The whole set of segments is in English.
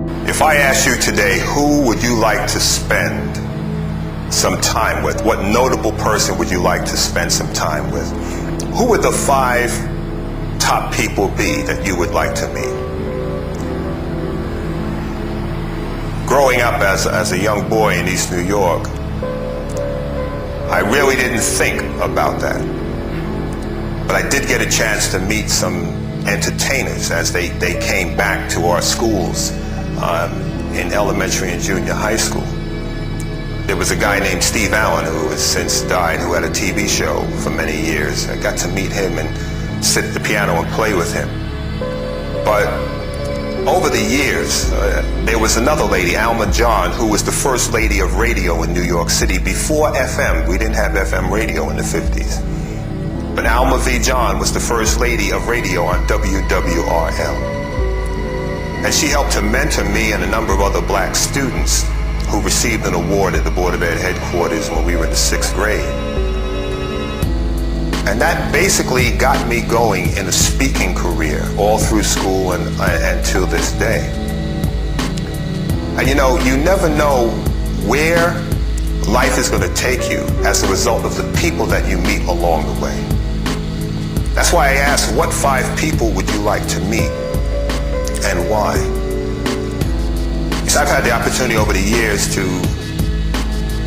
If I asked you today, who would you like to spend some time with? What notable person would you like to spend some time with? Who would the 5 top people be that you would like to meet? Growing up as a young boy in East New York, I really didn't think about that. But I did get a chance to meet some entertainers as they came back to our schools in elementary and junior high school. There was a guy named Steve Allen who has since died, who had a TV show for many years. I got to meet him and sit at the piano and play with him. But over the years, there was another lady, Alma John, who was the first lady of radio in New York City before FM. We didn't have FM radio in the 50s. But Alma V. John was the first lady of radio on WWRL. And she helped to mentor me and a number of other black students who received an award at the Board of Ed headquarters when we were in the 6th grade. And that basically got me going in a speaking career all through school and till this day. And you know, you never know where life is going to take you as a result of the people that you meet along the way. That's why I asked, what 5 people would you like to meet and why? Because I've had the opportunity over the years to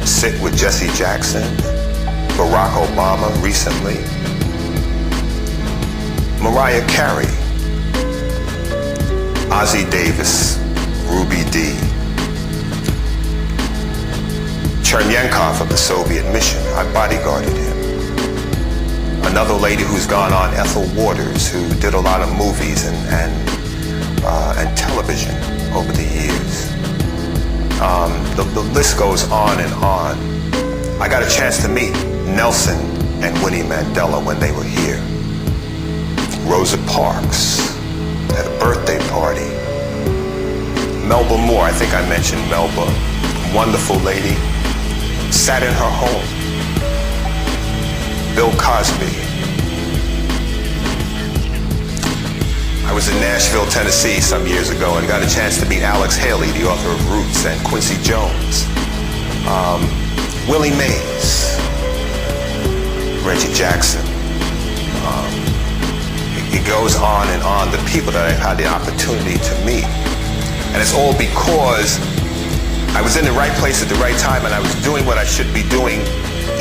sit with Jesse Jackson, Barack Obama recently, Mariah Carey, Ozzie Davis, Ruby Dee, Chernyenkov of the Soviet mission. I bodyguarded him. Another lady who's gone on, Ethel Waters, who did a lot of movies and television over the years. The list goes on and on. I got a chance to meet Nelson and Winnie Mandela when they were here. Rosa Parks at a birthday party. Melba Moore, I think I mentioned Melba. Wonderful lady. Sat in her home. Bill Cosby. I was in Nashville, Tennessee some years ago and got a chance to meet Alex Haley, the author of Roots, and Quincy Jones. Willie Mays. Reggie Jackson. It goes on and on, the people that I've had the opportunity to meet. And it's all because I was in the right place at the right time and I was doing what I should be doing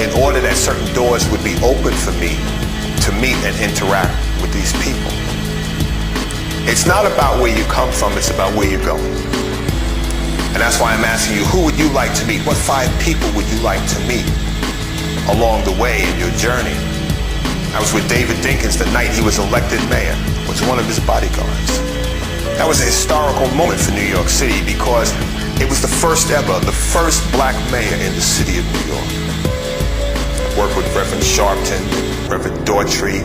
in order that certain doors would be open for me to meet and interact with these people. It's not about where you come from, it's about where you're going. And that's why I'm asking you, who would you like to meet? What 5 people would you like to meet along the way in your journey? I was with David Dinkins the night he was elected mayor, was one of his bodyguards. That was a historical moment for New York City because it was the first black mayor in the city of New York. I worked with Reverend Sharpton, Reverend Daughtry,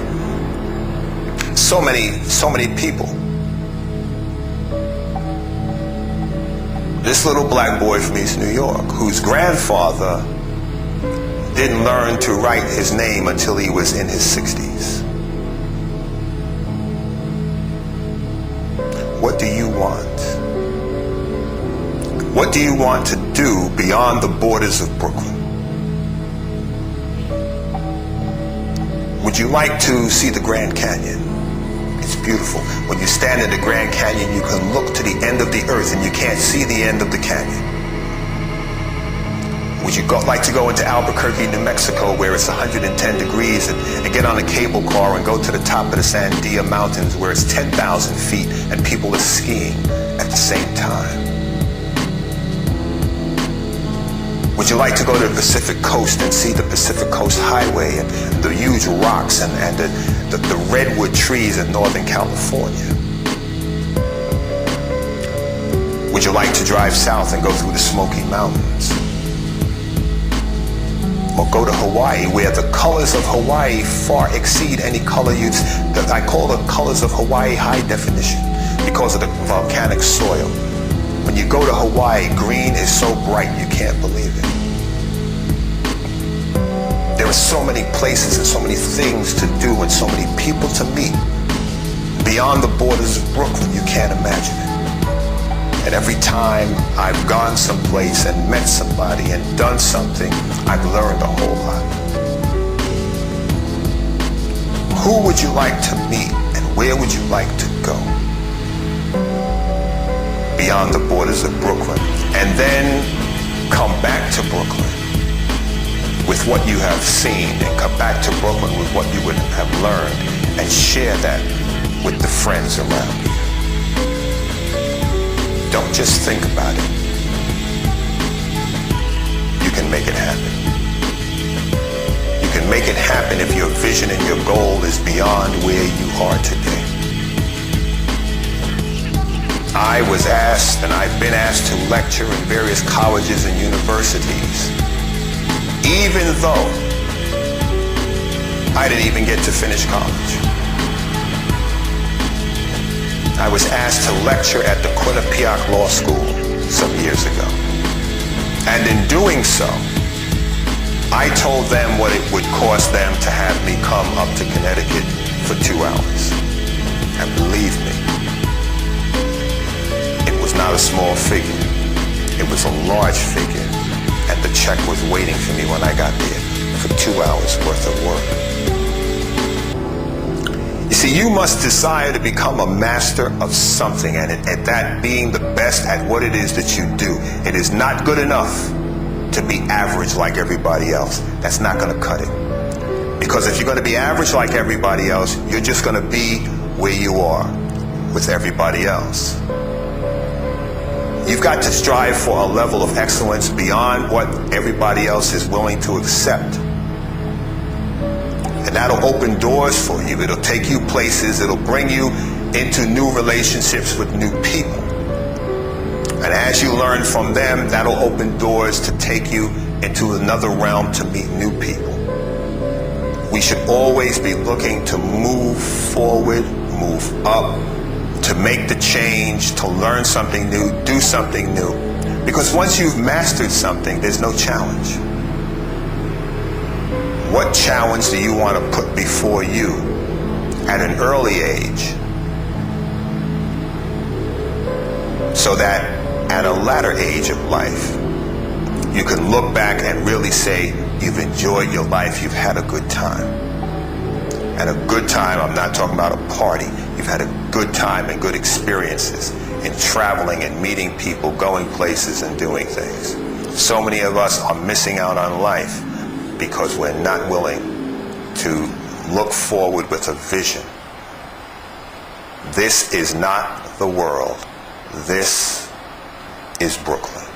so many people. This little black boy from East New York, whose grandfather didn't learn to write his name until he was in his 60s. What do you want? What do you want to do beyond the borders of Brooklyn? Would you like to see the Grand Canyon? It's beautiful. When you stand in the Grand Canyon, you can look to the end of the earth and you can't see the end of the canyon. Would you like to go into Albuquerque, New Mexico, where it's 110 degrees and get on a cable car and go to the top of the Sandia Mountains where it's 10,000 feet and people are skiing at the same time? Would you like to go to the Pacific Coast and see the Pacific Coast Highway and the huge rocks and the redwood trees in Northern California? Would you like to drive south and go through the Smoky Mountains? Or go to Hawaii, where the colors of Hawaii far exceed any color I call the colors of Hawaii high definition because of the volcanic soil. When you go to Hawaii, green is so bright you can't believe it. There are so many places and so many things to do and so many people to meet beyond the borders of Brooklyn, you can't imagine it. And every time I've gone someplace and met somebody and done something, I've learned a whole lot. Who would you like to meet and where would you like to go? Beyond the borders of Brooklyn. And then come back to Brooklyn with what you have seen, and come back to Brooklyn with what you would have learned, and share that with the friends around you. Don't just think about it. You can make it happen. You can make it happen if your vision and your goal is beyond where you are today. I was asked, and I've been asked to lecture in various colleges and universities, even though I didn't even get to finish college. I was asked to lecture at the Quinnipiac Law School some years ago. And in doing so, I told them what it would cost them to have me come up to Connecticut for 2 hours. And believe me, it was not a small figure. It was a large figure. And the check was waiting for me when I got there for 2 hours worth of work. You see, you must desire to become a master of something, and at that being the best at what it is that you do. It is not good enough to be average like everybody else. That's not going to cut it. Because if you're going to be average like everybody else, you're just going to be where you are with everybody else. You've got to strive for a level of excellence beyond what everybody else is willing to accept. And that'll open doors for you. It'll take you places. It'll bring you into new relationships with new people. And as you learn from them, that'll open doors to take you into another realm to meet new people. We should always be looking to move forward, move up, to make the change, to learn something new, do something new. Because once you've mastered something, there's no challenge. What challenge do you want to put before you at an early age so that at a latter age of life you can look back and really say you've enjoyed your life, you've had a good time. And a good time, I'm not talking about a party. You've had a good time and good experiences in traveling and meeting people, going places and doing things. So many of us are missing out on life because we're not willing to look forward with a vision. This is not the world. This is Brooklyn.